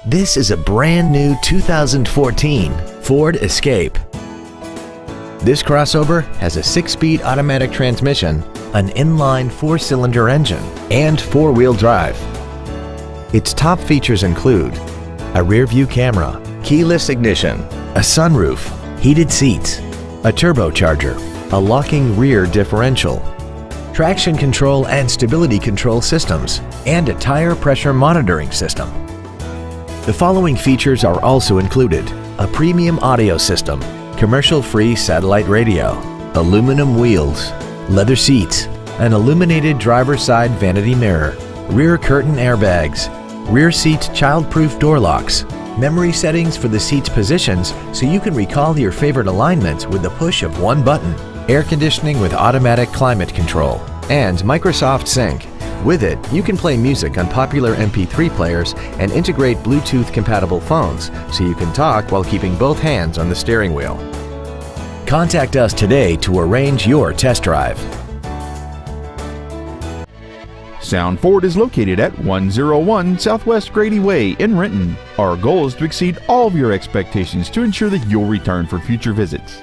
This is a brand new 2014 Ford Escape. This crossover has a 6-speed automatic transmission, an inline 4-cylinder engine, and 4-wheel drive. Its top features include a rear-view camera, keyless ignition, a sunroof, heated seats, a turbocharger, a locking rear differential, traction control and stability control systems, and a tire pressure monitoring system. The following features are also included: a premium audio system, commercial-free satellite radio, aluminum wheels, leather seats, an illuminated driver's side vanity mirror, rear curtain airbags, rear seat child-proof door locks, memory settings for the seat's positions so you can recall your favorite alignments with the push of one button, air conditioning with automatic climate control, and Microsoft Sync. With it, you can play music on popular MP3 players and integrate Bluetooth-compatible phones so you can talk while keeping both hands on the steering wheel. Contact us today to arrange your test drive. Sound Ford is located at 101 Southwest Grady Way in Renton. Our goal is to exceed all of your expectations to ensure that you'll return for future visits.